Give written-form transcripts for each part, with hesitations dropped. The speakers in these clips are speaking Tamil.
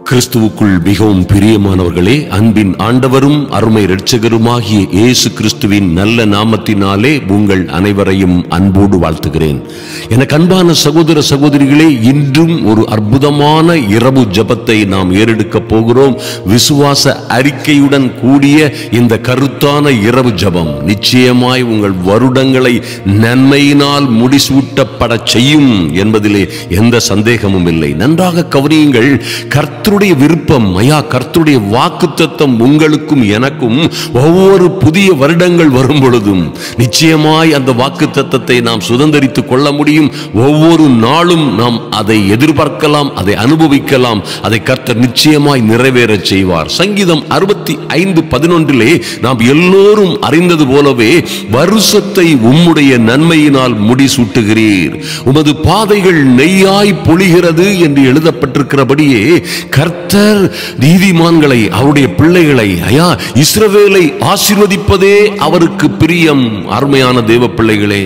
கிறிஸ்துவுக்குள் மிகவும் பிரியமானவர்களே, அன்பின் ஆண்டவரும் அருமை இரட்சகருமாகிய இயேசு கிறிஸ்துவின் நல்ல நாமத்தினாலே உங்கள் அனைவரையும் அன்போடு வாழ்த்துகிறேன். எனக்கு அன்பான சகோதர சகோதரிகளே, இன்றும் ஒரு அற்புதமான இரவு ஜெபத்தை நாம் ஏறெடுக்க போகிறோம். விசுவாச அறிக்கையுடன் கூடிய இந்த கருத்தான இரவு ஜெபம் நிச்சயமாய் உங்கள் வருடங்களை நன்மையினால் முடிசூட்டப்பட செய்யும் என்பதிலே எந்த சந்தேகமும் இல்லை. நன்றாக கவனியுங்கள். கர்த்தருடைய விருப்பம், கர்த்தருடைய வாக்குத்தத்தம் உங்களுக்கும் எனக்கும் ஒவ்வொரு புதிய வருடங்கள் வரும் பொழுதும் நிச்சயமாய் அந்த வாக்குத்தத்தத்தை நாம் சுதந்தரித்துக் கொள்ள முடியும். ஒவ்வொரு நாளும் நாம் அதை எதிர்பார்க்கலாம், அதை அனுபவிக்கலாம். அதை கர்த்தர் நிச்சயமாய் நிறைவேற செய்வார். சங்கீதம் 65:11 நாம் எல்லோரும் அறிந்தது போலவே, வருஷத்தை உம்முடைய நன்மையினால் முடிசூட்டுகிறீர், உமது பாதைகள் நெய்யாய் பொழிகிறது என்று எழுதப்பட்டிருக்கிறபடியே கர்த்தர் நீதிமான்களை, அவருடைய பிள்ளைகளை, இஸ்ரவேலை ஆசீர்வதிப்பதே அவருக்கு பிரியம். அருமையான தேவ பிள்ளைகளே,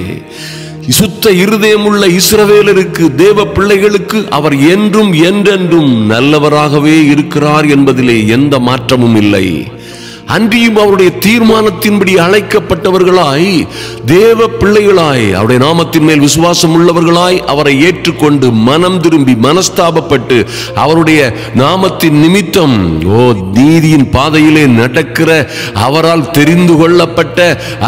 சுத்த இருதயமுள்ள இஸ்ரவேலருக்கு, தேவ பிள்ளைகளுக்கு அவர் என்றும் என்றென்றும் நல்லவராகவே இருக்கிறார் என்பதிலே எந்த மாற்றமும் இல்லை. அன்றியும் அவருடைய தீர்மானத்தின்படி அழைக்கப்பட்டவர்களாய், தேவ பிள்ளைகளாய், அவருடைய நாமத்தின் மேல் விசுவாசம் உள்ளவர்களாய் அவரை ஏற்றுக்கொண்டு மனம் திரும்பி மனஸ்தாபப்பட்டு அவருடைய நாமத்தின் நிமித்தம் நீதியின் பாதையிலே நடக்கிற, அவரால் தெரிந்து கொள்ளப்பட்ட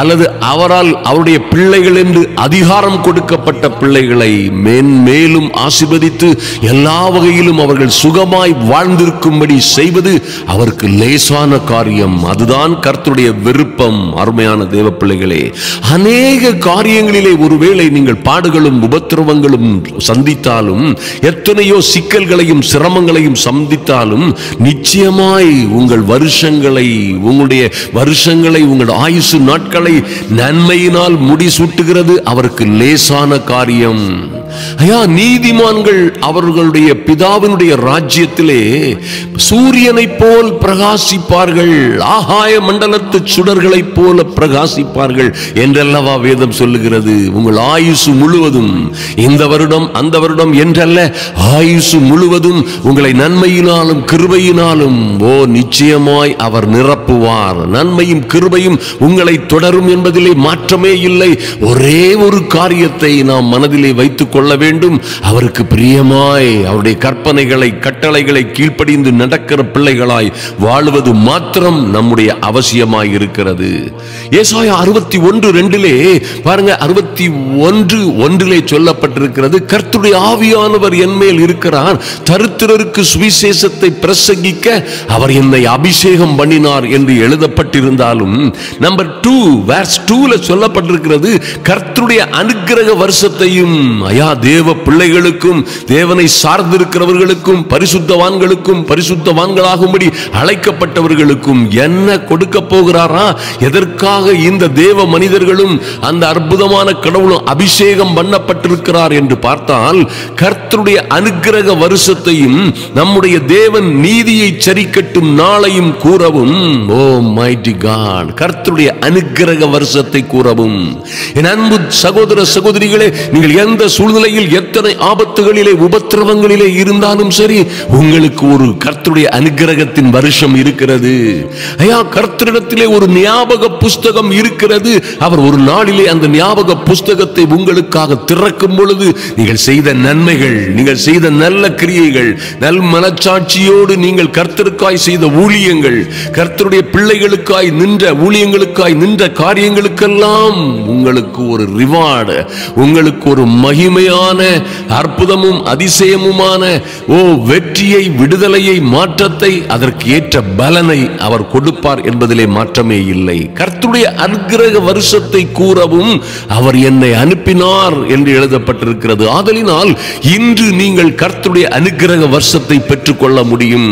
அல்லது அவரால் அவருடைய பிள்ளைகள் என்று அதிகாரம் கொடுக்கப்பட்ட பிள்ளைகளை மேன்மேலும் ஆசீர்வதித்து எல்லா வகையிலும் அவர்கள் சுகமாய் வாழ்ந்திருக்கும்படி செய்வது அவருக்கு லேசான காரியம். அதுதான் கர்த்தருடைய விருப்பம். அருமையான தேவ பிள்ளைகளே, அநேக காரியங்களிலே ஒருவேளை நீங்கள் பாடுகளும் உபத்திரவங்களும் சந்தித்தாலும், எத்தனையோ சிக்கல்களையும் சிரமங்களையும் சந்தித்தாலும், நிச்சயமாய் உங்கள் வருஷங்களை, உங்கள் ஆயுசு நாட்களை நன்மையினால் முடிசூட்டுகிறது அவருக்கு லேசான காரியம். நீதிமான்கள் அவர்களுடைய பிதாவினுடைய ராஜ்யத்திலே சூரியனை போல் பிரகாசிப்பார்கள், ஆகாய மண்டலத்து சுடர்களை போல பிரகாசிப்பார்கள் என்றல்லவா வேதம் சொல்லுகிறது. உங்கள் ஆயுசு முழுவதும், இந்த வருடம் அந்த வருடம் என்றல்ல, ஆயுசு முழுவதும் உங்களை நன்மையினாலும் கிருபையினாலும் நிச்சயமாய் அவர் நிரப்புவார். நன்மையும் கிருபையும் உங்களை தொடரும் என்பதிலே மாற்றமே இல்லை. ஒரே ஒரு காரியத்தை நாம் மனதிலே வைத்துக் கொள்ள வேண்டும். அவருக்கு பிரியமாய் அவருடைய கற்பனைகளை, கட்டளைகளை கீழ்ப்படிந்து நடக்கிற பிள்ளைகளாய் வாழுவது மாத்திரம் நம்முடைய அவசியமாய் இருக்கிறது. ஏசாயா 61:2 பாருங்க, 61:1 சொல்லப்பட்டிருக்கிறது, கர்த்தருடைய ஆவியானவர் என் மேல் இருக்கிறார், தரித்திரருக்கு சுவிசேஷத்தை பிரசங்கிக்க அவர் என்னை அபிஷேகம் பண்ணினார் என்று எழுதப்பட்டிருந்தாலும், நம்பர் 2 verse 2 சொல்லப்பட்டிருக்கிறது, கர்த்தருடைய அனுக்கிரக வருஷத்தையும் தேவ பிள்ளைகளுக்கும், தேவனை சார்ந்திருக்கிறவர்களுக்கும், பரிசுத்தவான்களுக்கும், பரிசுத்தவான்களாகும்படி அழைக்கப்பட்டவர்களுக்கும் என்ன கொடுக்க போகிறாரா? எதற்காக இந்த தேவ மனிதர்களும் அந்த அற்புதமான கடவுளும் அபிஷேகம் பண்ணப்பட்டிருக்கிறார் என்று பார்த்தால், கர்த்தருடைய அனுக்கிரக வருஷத்தையும் நம்முடைய தேவன் நீதியை சரிக்கட்டும் நாளையும் கூறவும், மைட்டி காட், கர்த்தருடைய அனுக்கிரக வருஷத்தை கூறவும். என் அன்பு சகோதர சகோதரிகளே, நீங்கள் எந்த சூழ்நிலையில், எத்தனை ஆபத்துகளிலே, உபத்திரவங்களிலே இருந்தாலும் சரி, உங்களுக்கு ஒரு கர்த்தருடைய அனுக்கிரகத்தின் வருஷம் இருக்கிறது. கர்த்தரிடத்திலே ஒரு ஞாபக புஸ்தகம் இருக்கிறது. அவர் ஒரு நாளிலே அந்த ஞாபக புஸ்தகத்தை உங்களுக்காக திறக்கும் பொழுது, நீங்கள் செய்த நன்மைகள், நீங்கள் செய்த நல்ல கிரியைகள், நல் மனச்சாட்சியோடு நீங்கள் கர்த்தருக்காய் செய்த ஊழியங்கள், கர்த்தருடைய பிள்ளைகளுக்காய் நின்ற ஊழியங்களுக்காய் நின்ற காரியங்களுக்கெல்லாம் உங்களுக்கு ஒரு ரிவார்டு, உங்களுக்கு ஒரு மகிமையான அற்புதமும் அதிசயமுமான வெற்றியை, விடுதலையை, மாற்றத்தை, அதற்கு ஏற்ற பலனை அவர் கொடுப்பார் என்பதிலே மாற்றமே இல்லை. கர்த்தருடைய அனுக்கிரக வருஷத்தை கூறவும் அவர் என்னை அனுப்பினார் என்று எழுதப்பட்டிருக்கிறது. ஆதலினால் இன்று நீங்கள் கர்த்தருடைய அனுக்கிரக வருஷத்தை பெற்றுக்கொள்ள முடியும்.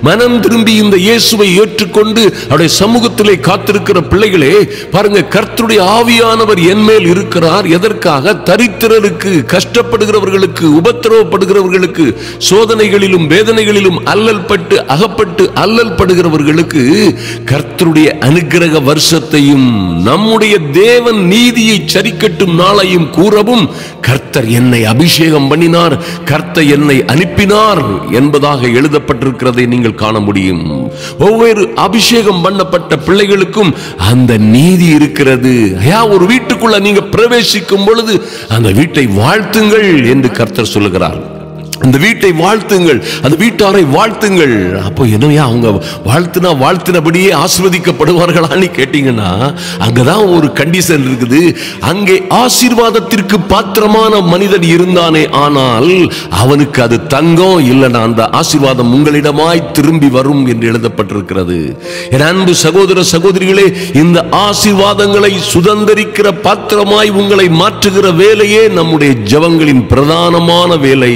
மனம் திரும்பி இந்த இயேசுவை ஏற்றுக்கொண்டு அவருடைய சமூகத்திலே காத்திருக்கிற பிள்ளைகளே, பாருங்க, கர்த்தருடைய ஆவியானவர் என் மேல் இருக்கிறார். எதற்காக? தரித்திரருக்கு, கஷ்டப்படுகிறவர்களுக்கு, உபத்திரவப்படுகிறவர்களுக்கு, சோதனைகளில் துன்பங்களிலும் வேதனைகளிலும் அல்லல் பட்டு அகப்பட்டு அல்லல் படுகிறவர்களுக்கு கர்த்தருடைய அனுக்கிரக வருஷத்தையும் நம்முடைய தேவன் நீதியை சரிக்கட்டும் நாளையும் கூறவும் கர்த்தர் என்னை அபிஷேகம் பண்ணினார், கர்த்தர் என்னை அனுப்பினார் என்பதாக எழுதப்பட்டிருக்கிறதை நீங்கள் காண முடியும். ஒவ்வொரு அபிஷேகம் பண்ணப்பட்ட பிள்ளைகளுக்கும் அந்த நீதி இருக்கிறது. ஒரு வீட்டுக்குள்ள நீங்க பிரவேசிக்கும் பொழுது அந்த வீட்டை வாழ்த்துங்கள் என்று கர்த்தர் சொல்லுகிறார். அந்த வீட்டை வாழ்த்துங்கள், அந்த வீட்டாரை வாழ்த்துங்கள். அப்போ என்னையா அவங்க வாழ்த்தினபடியே ஆசீர்வதிக்கப்படுவார்களான்னு கேட்டீங்கன்னா அங்கதான் ஒரு கண்டிஷன் இருக்குது. அங்கே ஆசீர்வாதத்திற்கு பாத்திரமான மனிதன் இருந்தானே ஆனால் அவனுக்கு அது தங்கம் இல்லைன்னா அந்த ஆசீர்வாதம் உங்களிடமாய் திரும்பி வரும் என்று எழுதப்பட்டிருக்கிறது. என் அன்பு சகோதர சகோதரிகளே, இந்த ஆசீர்வாதங்களை சுதந்திரிக்கிற பாத்திரமாய் உங்களை மாற்றுகிற வேலையே நம்முடைய ஜெபங்களின் பிரதானமான வேலை.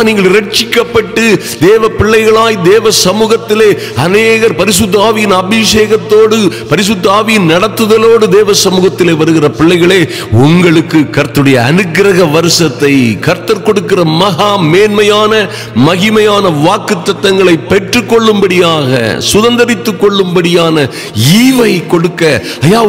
நீங்கள் ரட்சிக்கப்பட்டு தேவ பிள்ளைகளாய் தேவ சமூகத்திலே அநேகர் பரிசுத்த ஆவியின் அபிஷேகத்தோடு பரிசுத்த ஆவியின் நடத்துதலோடு தேவ சமூகத்திலே வருகிற பிள்ளைகளே, உங்களுக்கு கர்த்தருடைய அனுக்கிரக வருஷத்தை கர்த்தர் கொடுக்கிற மகா மேன்மையான மகிமையான வாக்குத்தத்தங்களை பெற்றுக் கொள்ளும்படியாக சுதந்திரித்துக் கொள்ளும்படியான ஈவை கொடுக்க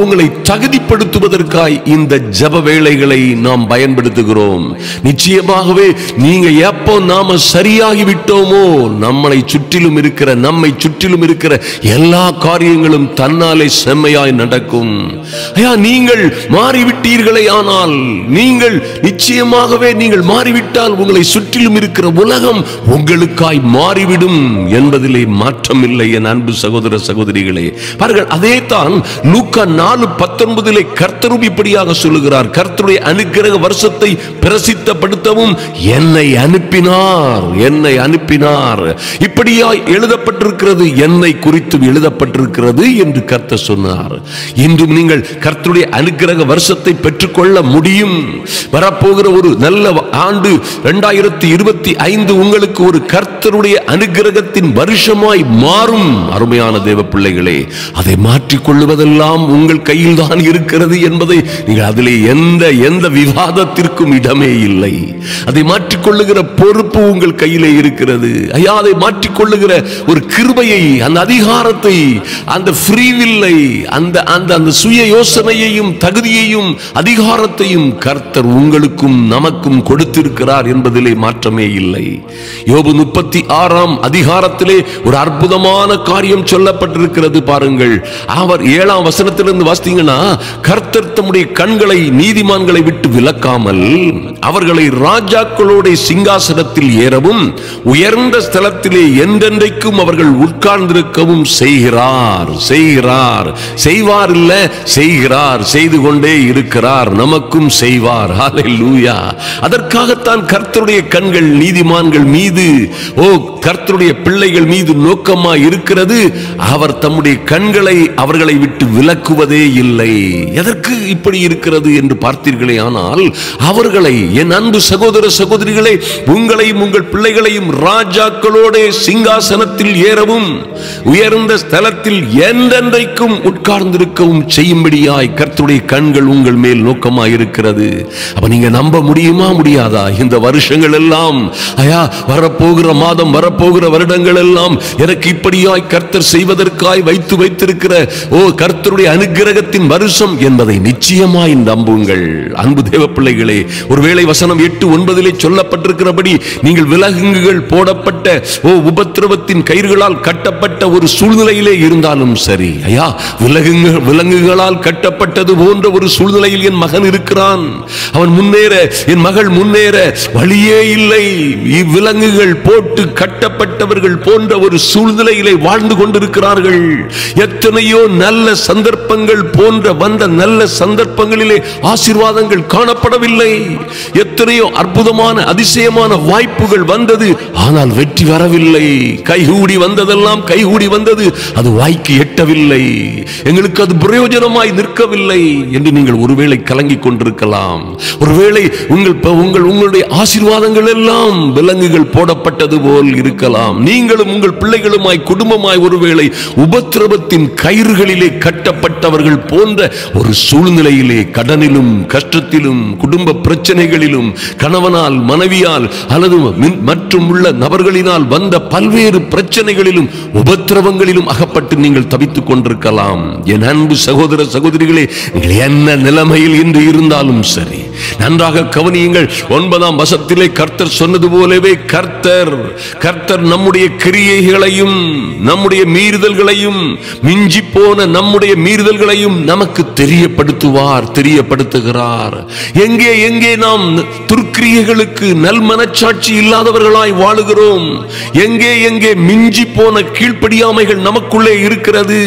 உங்களை தகுதிப்படுத்துவதற்காய் இந்த ஜெப வேளைகளை நாம் பயன்படுத்துகிறோம். நிச்சயமாகவே நீங்க எப்போ நாம சரியாகி விட்டோமோ நம்மை சுற்றிலும் இருக்கிற எல்லா காரியங்களும் தன்னாலே செம்மையாய் நடக்கும். நீங்கள் மாறிவிட்டீர்களே, ஆனால் நீங்கள் நிச்சயமாகவே நீங்கள் மாறிவிட்டால் உங்களை சுற்றிலும் இருக்கிற உலகம் உங்களுக்காய் மாறிவிடும் என்பதிலே மாற்றம் இல்லை. என் அன்பு சகோதர சகோதரிகளே, பாருங்கள், அதே தான் லூக்கா 4:19 கர்த்தரும் இப்படியாக சொல்லுகிறார். கர்த்தருடைய அனுக்கிரக வருஷத்தை பிரசித்தப்படுத்தவும் என்னை அனுப்பினார். இப்படியாய் எழுதப்பட்டிருக்கிறது, என்னை குறித்து எழுதப்பட்டிருக்கிறது என்று கர்த்தர் சொன்னார். இன்றும் நீங்கள் கர்த்தருடைய அனுக்கிரக வருஷத்தை பெற்றுக்கொள்ள முடியும். வரப்போகிற ஒரு நல்ல ஆண்டு 2025 உங்களுக்கு ஒரு கர்த்தருடைய அனுக்கிரகத்தின் வருஷமாய் மாறும். அருமையான தேவ பிள்ளைகளே, அதை மாற்றிக்கொள்வதெல்லாம் உங்கள் கையில் தான் இருக்கிறது என்பதை நீங்கள் அதிலே எந்த விவாதத்திற்கும் இடமே இல்லை. அதை மாற்றிக்கொள்ளுகிற பொறுப்பு உங்கள் கையிலே இருக்கிறது. அதை மாற்றிக்கொள்ளுகிற ஒரு கிருபையை, அந்த அதிகாரத்தை, அந்த ஃப்ரீவில்லை, அந்த சுய யோசனையையும் தகுதியையும் அதிகாரத்தையும் கர்த்தர் உங்களுக்கும் நமக்கும் கொடுத்திருக்கிறார் என்பதிலே மாற்றமே இல்லை. யோபு 36 அதிகாரத்திலே ஒரு அற்புதமான காரியம் சொல்லப்பட்டிருக்கிறது. பாருங்கள், அவர் 7ஆம் வசனத்திலிருந்து வாசித்தீங்கன்னா, கர்த்தர் தம்முடைய கண்களை நீதிமான்களை விட்டு விலக்காமல் அவர்களை ராஜாக்களோட சிங்காசனத்தில் ஏறவும் உயர்ந்த ஸ்தலத்திலே என்றென்றைக்கும் அவர்கள் உட்கார்ந்திருக்கவும் செய்கிறார். செய்வார் இல்ல, செய்கிறார், செய்து கொண்டே இருக்கிறார், நமக்கும் செய்வார். ஹல்லேலூயா. அதற்காகத்தான் கர்த்தருடைய கண்கள் நீதிமான்கள் மீது, கர்த்தருடைய பிள்ளைகள் மீது நோக்கமா இருக்கிறது. அவர் தம்முடைய கண்களை அவர்களை விட்டு விலக்குவதே இல்லை. எதற்கு இப்படி இருக்கிறது என்று பார்த்தீர்களே, ஆனால் அவர்களை, என் அன்பு சகோதர சகோதரிகளே, உங்களையும் உங்கள் பிள்ளைகளையும் ராஜாக்களோட சிங்காசனத்தில் ஏறவும் உயர்ந்த ஸ்தலத்தில் என்றென்றைக்கும் உட்கார்ந்திருக்கவும் செய்யும்படியாய் கர்த்தருடைய கண்கள் உங்கள் மேல் நோக்கமாய் இருக்கிறது. அப்ப நீங்க நம்ப முடியுமா, முடியாதா? இந்த வருஷங்கள் எல்லாம், வரப்போகிற மாதம், வரப்போகிற வருடங்கள் எல்லாம் எனக்கு இப்படியாய் கர்த்தர் செய்வதற்காய் வைத்திருக்கிற கர்த்தருடைய அனுக்கிரகத்தின் வருஷம் என்பதை நிச்சயமாய் நம்புங்கள். அன்பு தேவ பிள்ளைகளே, ஒருவேளை வசனம் 8:9 சொல்லப்பட்டிருக்கிறபடி நீங்கள் விலங்குகள் போடப்பட்ட உபத்திரவத்தின் கயிறுகளால் கட்டப்பட்ட ஒரு சூழ்நிலையிலே இருந்தாலும் சரி, விலங்குகளால் கட்டப்பட்டது போன்ற ஒரு சூழ்நிலையில் என் மகன் இருக்கிறான், அவன் முன்னேற, என் மகள் முன்னேற வழியே இல்லை, இவ்விலங்குகள் போட்டு கட்டப்பட்டவர்கள் போன்ற ஒரு சூழ்நிலையிலே வாழ்ந்து கொண்டிருக்கிறார்கள். எத்தனையோ நல்ல சந்தர்ப்பங்கள் போன்ற வந்த நல்ல சந்தர்ப்பங்களிலே ஆசீர்வாதங்கள் காணப்படவில்லை. எத்தனையோ அற்புதமான அதிசயமான வாய்ப்புகள் வந்தது, ஆனால் வெற்றி வரவில்லை. கைகூடி வந்ததெல்லாம் கைகூடி வந்தது, அது வாய்க்கு எட்டவில்லை, எங்களுக்கு அது பிரயோஜனமாய் நிற்கவில்லை என்று நீங்கள் ஒருவேளை கலங்கிக் கொண்டிருக்கலாம். ஒருவேளை உங்களுடைய ஆசீர்வாதங்கள் எல்லாம் விலங்குகள் போடப்பட்டது போல் இருக்கலாம். நீங்களும் உங்கள் பிள்ளைகளுமாய் குடும்பமாய் ஒருவேளை உபத்திரவத்தின் கயிறுகளிலே கட்டப்பட்டவர்கள் போன்ற ஒரு சூழ்நிலையிலே, கடனிலும் கஷ்டத்திலும் குடும்ப பிரச்சனைகளிலும் கணவனால் மனைவியால் அல்லது மற்றும் உள்ள நபர்களினால் வந்த பல்வேறு பிரச்சனைகளிலும் உபத்திரவங்களிலும் அகப்பட்டு நீங்கள் தவித்துக் கொண்டிருக்கலாம். என் அன்பு சகோதர சகோதரிகளே, நீங்கள் என்ன நிலைமையில் இன்று இருந்தாலும் சரி, நன்றாக கவனியுங்கள். 9ஆம் வசனத்திலே கர்த்தர் சொன்னது போலவே கர்த்தர் நம்முடைய கிரியைகளையும் நம்முடைய மீறுதல்களையும் மிஞ்சி போன நம்முடைய மீறுதல்களையும் நமக்கு தெரியப்படுத்துகிறார். எங்கே நாம் துர்க்கிரியைகளுக்கு நல் மனச்சாட்சி இல்லாதவர்களாய் வாழுகிறோம், எங்கே மிஞ்சி போன கீழ்ப்படியாமைகள் நமக்குள்ளே இருக்கிறது,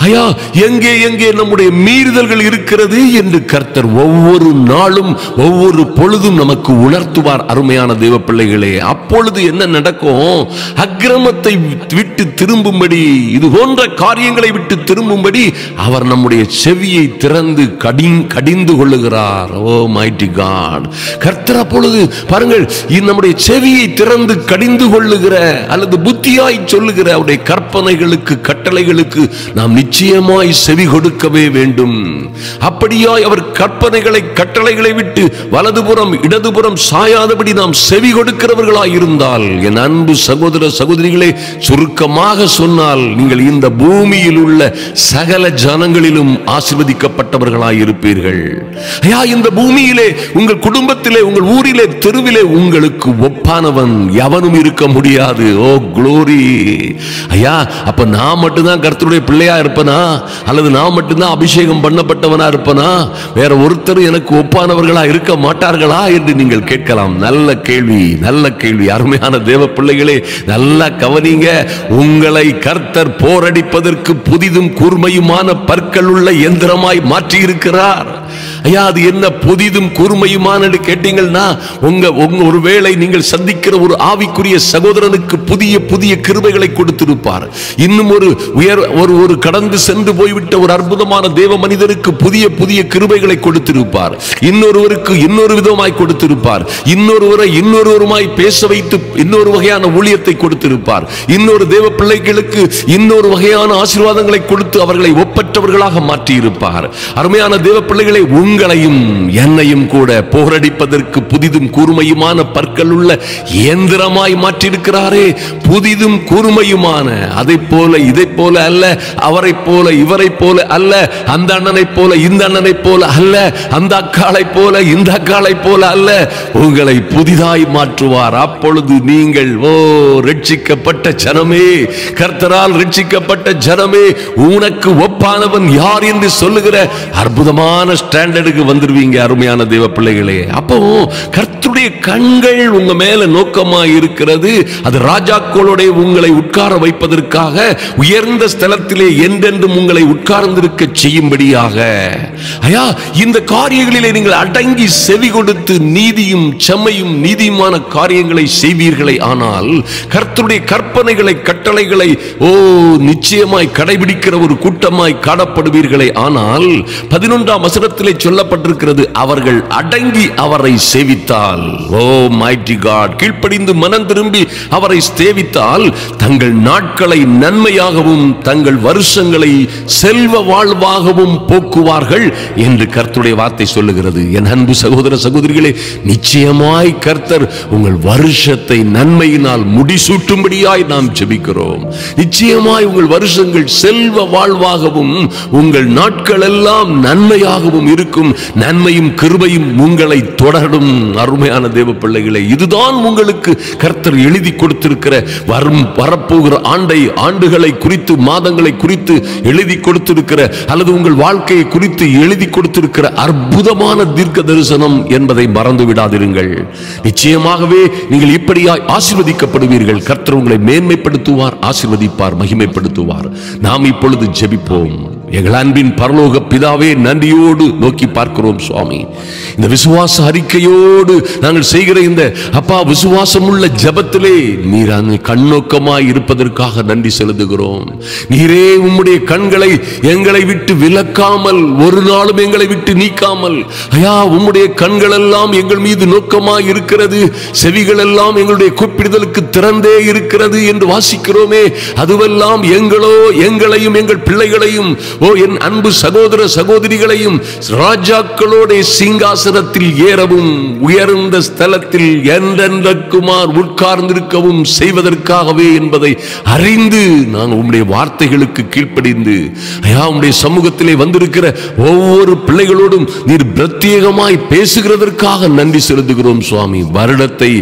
ஐயா எங்கே நம்முடைய மீறுதல்கள் இருக்கிறது என்று கர்த்தர் ஒவ்வொரு நாளும் ஒவ்வொரு பொழுதும் நமக்கு உணர்த்துவார். அருமையான தேவ பிள்ளைகளே, அப்பொழுது என்ன நடக்கும்? அக்கிரமத்தை விட்டு திரும்பும்படி, இது போன்ற காரியங்களை விட்டு திரும்பும்படி அவர் நம்முடைய செவியை திறந்து கடிந்து கொள்ளுகிறார். ஓ மைட்டி காட், கர்த்தர் அப்பொழுது பாருங்கள், நம்முடைய செவியை திறந்து கடிந்து கொள்ளுகிற அல்லது புத்தியாய் சொல்லுகிற அவருடைய கற்பனைகளுக்கு கட்டளைகளுக்கு நாம் நிச்சயமாய் செவி கொடுக்கவே வேண்டும். அப்படியாய் அவர் கட்டளைகளை விட்டு வலதுபுறம் இடதுபுறம் சாயாதபடி நாம் செவி கொடுக்கிறவர்களாய் இருந்தால், என் அன்பு சகோதர சகோதரிகளே, சுருக்கமாக சொன்னால் நீங்கள் இந்த பூமியில் உள்ள சகல ஜனங்களிலும் ஆசீர்வதிக்கப்பட்டவர்களாய் இருப்பீர்கள். ஐயா, இந்த பூமியிலே, உங்கள் குடும்பத்திலே, உங்கள் ஊரிலே, தெருவிலே உங்களுக்கு ஒப்பானவன் எவனும் இருக்க முடியாது. ஓ க்ளோரி! ஐயா, அப்ப நான் மட்டும்தான் கர்த்தருடைய பிள்ளையா இருப்பனா, அல்லது நான் மட்டும்தான் அபிஷேகம் பண்ணப்பட்டவனா இருப்பனா, வேற ஒருத்தர் எனக்கு ஒப்பானவர்களா இருக்க மாட்டார்களா என்று நீங்கள் கேட்கலாம். நல்ல கேள்வி, நல்ல கேள்வி. அருமையான தேவ பிள்ளைகளே, நல்லா கவனிங்க. உங்களை கர்த்தர் போரடிப்பதற்கு புதிதும் கூர்மையுமான பற்கள் உள்ள எந்திரமாய் மாற்றி இருக்கிறார். ஐயா, அது என்ன புதிதும் கூர்மையுமான கேட்டீங்கன்னா, ஒருவேளை நீங்கள் சந்திக்கிற ஒரு ஆவிக்குரிய சகோதரனுக்கு புதிய கிருபைகளை கொடுத்திருப்பார். இன்னும் ஒரு கடந்து சென்று போய்விட்ட ஒரு அற்புதமான தேவ மனிதருக்கு புதிய கிருபைகளை கொடுத்திருப்பார். இன்னொருவருக்கு இன்னொரு விதமாய் கொடுத்திருப்பார். இன்னொருவருமாய் பேச வைத்து இன்னொரு வகையான ஊழியத்தை கொடுத்திருப்பார். இன்னொரு தேவ பிள்ளைகளுக்கு இன்னொரு வகையான ஆசீர்வாதங்களை கொடுத்து அவர்களை ஒப்பற்றவர்களாக மாற்றி இருப்பார். அருமையான தேவ பிள்ளைகளை, உங்களையும் என்னையும் கூட போரடிப்பதற்கு புதிதும் கூர்மையுமான பற்கள் உள்ள இயந்திரமாய் மாற்றியிருக்கிறாரே. புதிதும் கூர்மையுமான, அதை போல இதை போல அல்ல, அவரை போல இவரை போல அல்ல, அந்த அண்ணனை போல இந்த அண்ணனை போல அல்ல, அந்த அக்காளை போல இந்த அக்காளை போல அல்ல, உங்களை புதிதாய் மாற்றுவார். அப்பொழுது நீங்கள், ஓ ரட்சிக்கப்பட்ட ஜனமே, கர்த்தரால் ரட்சிக்கப்பட்ட ஜனமே, உனக்கு ஒப்பானவன் யார் என்று சொல்லுகிற அற்புதமான ஸ்டாண்டர்டுக்கு வந்துருவீங்க. அருமையான தேவ பிள்ளைகளே, அப்போ கர்த்தருடைய கண்கள் உங்க மேல நோக்கமாய் இருக்கிறது. அது ராஜாக்களோட உங்களை உட்கார வைப்பதற்காக, உயர்ந்த ஸ்தலத்திலே என்றென்றும் உங்களை உட்கார்ந்திருக்க செய்யும்படியாக. ஐயா, இந்த காரியங்களிலே நீங்கள் அடங்கி செவி கொடுத்து நீதியும் செம்மையும் நீதியுமான காரியங்களை செய்வீர்களே ஆனால், கர்த்தருடைய கற்பனைகளை கட்டளைகளை நிச்சயமாய் கடைபிடிக்கிற ஒரு கூட்டமாய் காணப்படுவீர்களே ஆனால், 11ஆம் வசனத்திலே சொல்லப்பட்டிருக்கிறது, அவர்கள் அடங்கி அவரை சேவித்தால், ஓ மைட்டி காட், கீழ்ப்படிந்து மனம் திரும்பி அவரை சேவித்தால் தங்கள் நாட்களை நன்மையாகவும் தங்கள் வருஷங்களை செல்வ வாழ்வாகவும் போக்குவார்கள் என்று கர்த்தருடைய வார்த்தை சொல்லுகிறது. என் அன்பு சகோதர சகோதரிகளே, நிச்சயமாய் கர்த்தர் உங்கள் வருஷத்தை நன்மையினால் முடிசூட்டும்படியாய் நாம் ஜெபிக்கிறோம். நிச்சயமாய் உங்கள் வருஷங்கள் செல்வ வாழ்வாகவும் உங்கள் நாட்கள் எல்லாம் நன்மையாகவும் இருக்கும். நன்மையும் கிருபையும் உங்களை தொடரும். அருமையான தேவ பிள்ளைகளே, இதுதான் உங்களுக்கு கர்த்தர் எழுதி கொடுத்திருக்கிற வரப்போகிற ஆண்டுகளை குறித்து, மாதங்களை குறித்து எழுதி கொடுத்திருக்கிற, அல்லது உங்கள் வாழ்க்கையை குறித்து எழுதி கொடுத்திருக்கிற அற்புதமான தீர்க்க தரிசனம் என்பதை மறந்து விடாதிருங்கள். நிச்சயமாகவே நீங்கள் இப்படியாய் ஆசீர்வதிக்கப்படுவீர்கள். கர்த்தர் உங்களை மேன்மைப்படுத்துவார், ஆசீர்வதிப்பார், மகிமைப்படுத்துவார். நாம் இப்பொழுது ஜெபிப்போம். எங்கள் அன்பின் பரலோக பிதாவே, நன்றியோடு நோக்கி பார்க்கிறோம் சுவாமி. இந்த விசுவாச அறிக்கையோடு நாங்கள் செய்கிற இந்த அப்பா விசுவாசம் உள்ள ஜெபத்திலே நீர் கண்ணோக்கமாய் இருப்பதற்காக நன்றி செலுத்துகிறோம். நீரே உம்முடைய கண்களை எங்களை விட்டு விலக்காமல், ஒரு நாளும் எங்களை விட்டு நீக்காமல், ஐயா உம்முடைய கண்கள் எல்லாம் எங்கள் மீது நோக்கமாய் இருக்கிறது, செவிகள் எல்லாம் எங்களுடைய கூப்பிடுதலுக்கு திறந்தே இருக்கிறது என்று வாசிக்கிறோமே. அதுவெல்லாம் எங்களையும் எங்கள் பிள்ளைகளையும், என் அன்பு சகோதர சகோதரிகளையும் ராஜாக்களோட சிங்காசனத்தில் ஏறவும் உயர்ந்த ஸ்தலத்தில் என்றென்றைக்குமார் உட்கார்ந்திருக்கவும் செய்வதற்காகவே என்பதை அறிந்து நாங்கள் உம்முடைய வார்த்தைகளுக்கு கீழ்ப்படிந்து ஐயா உம்முடைய சமூகத்திலே வந்திருக்கிற ஒவ்வொரு பிள்ளைகளோடும் நீர் பிரத்யேகமாய் பேசுகிறதற்காக நன்றி செலுத்துகிறோம் சுவாமி. வருடத்தை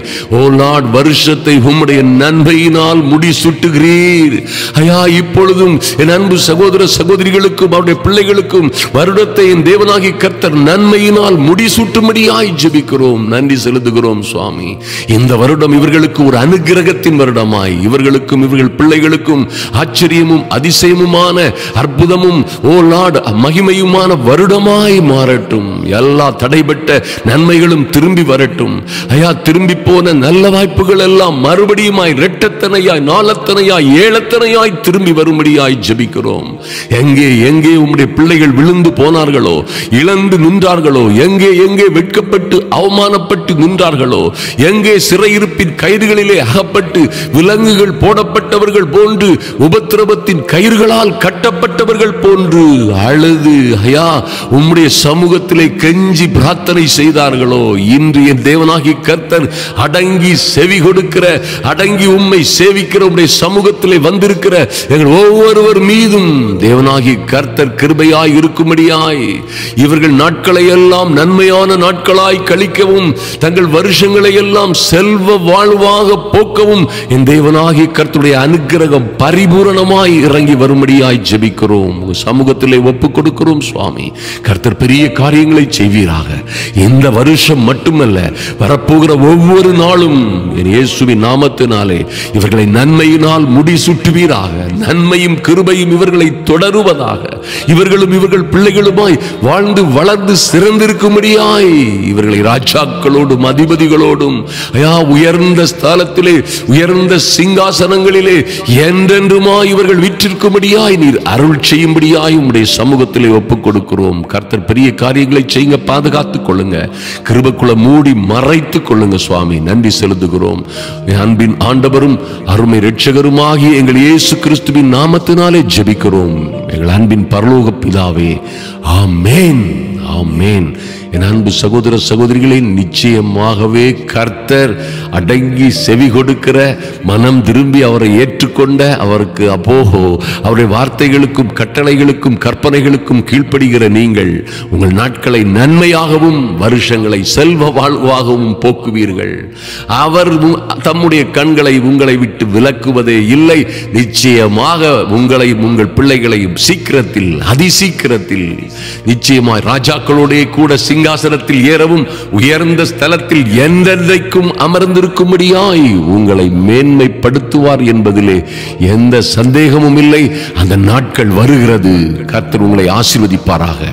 வருஷத்தை உம்முடைய நன்மையினால் முடிசூட்டுகிறீர் ஐயா. இப்பொழுதும் என் அன்பு சகோதர சகோதரிகளுக்கும் அவருடைய பிள்ளைகளுக்கும் வருடத்தை என் தேவனாகிய கர்த்தர் நன்மையினால் முடிசூட்டும்படியாய் ஜெபிக்கிறோம், நன்றி செலுத்துகிறோம் சுவாமி. இந்த வருடம் இவர்களுக்கு ஒரு அனுக்கிரகத்தின் வருடமாய், இவர்களுக்கும் இவர்கள் பிள்ளைகளுக்கும் ஆச்சரியமும் அதிசயமுமான அற்புதமும் மகிமையுமான வருடமாய் மாறட்டும். எல்லா தடைபட்ட நன்மைகளும் திரும்பி வரட்டும் ஐயா. திரும்பி போன நல்ல வாய்ப்புகள் எல்லாம் மறுபடியுமாய் இரட்டத்தனையாய் நாலத்தனையாய் ஏழத்தனையாய் திரும்பி வரும்படியாய் ஜெபிக்கிறோம். எங்கே எங்கே உம்முடைய பிள்ளைகள் விழுந்து போனார்களோ, இழந்து நின்றார்களோ, எங்கே எங்கே வெட்கப்பட்டு அவமானப்பட்டு நின்றார்களோ, எங்கே சிறையிருப்பின் கயிறுகளிலே அகப்பட்டு விலங்குகள் போடப்பட்டவர்கள் போன்று, உபத்திரவத்தின் கயிறுகளால் கட்டப்பட்டவர்கள் போன்று அழுது ஐயா உம்முடைய சமூகத்திலே கெஞ்சி பிரார்த்தனை செய்தார்களோ, இன்று என் தேவனாகிய கர்த்தர் அடங்கி செவி கொடுக்கிற, அடங்கி உம்மை சேவிக்கிற உம்முடைய சமூகத்திலே வந்திருக்கிற எங்கள் ஒவ்வொருவர் மீதும் தேவனாகிய கர்த்தர் கிருபையாய் இருக்கும்படியாய் இவர்கள் நாட்களை எல்லாம் நன்மையான நாட்களாய் கழிக்கவும், தங்கள் வருஷங்களை எல்லாம் செல்வ வாழ்வாக போக்கவும் என் தேவனாகிய கர்த்தருடைய அனுக்கிரகம் பரிபூரணமாய் இறங்கி வரும்படியாய் ஜெபிக்கிறோம். சமூகத்திலே ஒப்புக் கொடுக்கிறோம் சுவாமி. கர்த்தர் பெரிய காரியங்களை செய்வீராக. இந்த வருஷம் மட்டுமல்ல, வரப்போகிற ஒவ்வொரு நாளும் என் இயேசுவின் நாமத்தினாலே இவர்களை நன்மையினால் முடிசூட்டுவீராக. நன்மையும் கிருபையும் இவர்களை தொடருவதாக. இவர்களும் இவர்கள் பிள்ளைகளுமாய் வாழ்ந்து வளர்ந்து சிறந்திருக்கும்படியாய் இவர்களை ராஜாக்களோடும் அதிபதிகளோடும் ஐயா உயர்ந்த ஸ்தலத்திலே உயர்ந்த சிங்காசனங்களிலே என்றென்றுமாய் இவர்கள் வீற்றிருக்கும்படியாய் நீர் அருள் செய்யும்படியாய் உம்முடைய சமூகத்திலே ஒப்புக் கொடுக்கிறோம். கர்த்தர் பெரிய காரியங்களை செய்யுங்க, பாதுகாத்துக் கொள்ளுங்க, கிருபைக்குள்ள மூடி மறைத்துக் கொள்ளுங்க சுவாமி. நன்றி செலுத்துகிறோம். அன்பின் ஆண்டவரும் அருமை இரட்சகருமாகிய எங்கள் இயேசு கிறிஸ்துவின் நாமத்தினாலே ஜெபிக்கிறோம் எங்கள் அன்பின் பரலோக பிதாவே. ஆமென், ஆமென். என் அன்பு சகோதர சகோதரிகளே, நிச்சயமாகவே கர்த்தர் அடங்கி செவி கொடுக்கிற, மனம் திரும்பி அவரை ஏற்றுக்கொண்ட, அவருக்கு அவருடைய வார்த்தைகளுக்கும் கட்டளைகளுக்கும் கற்பனைகளுக்கும் கீழ்ப்படுகிற நீங்கள் உங்கள் நாட்களை நன்மையாகவும் வருஷங்களை செல்வ வாழ்வாகவும் போக்குவீர்கள். அவர் தம்முடைய கண்களை உங்களை விட்டு விலக்குவதே இல்லை. நிச்சயமாக உங்களையும் உங்கள் பிள்ளைகளையும் சீக்கிரத்தில் அதிசீக்கிரத்தில் நிச்சயமாய் ராஜாக்களோடே கூட சிங்காசனத்தில் ஏறவும் உயர்ந்த ஸ்தலத்தில் என்றென்றைக்கும் அமர்ந்திருக்கும்படியாய் உங்களை மேன்மைப்படுத்துவார் என்பதிலே எந்த சந்தேகமும் இல்லை. அந்த நாட்கள் வருகிறது. கர்த்தர் உங்களை ஆசீர்வதிப்பாராக.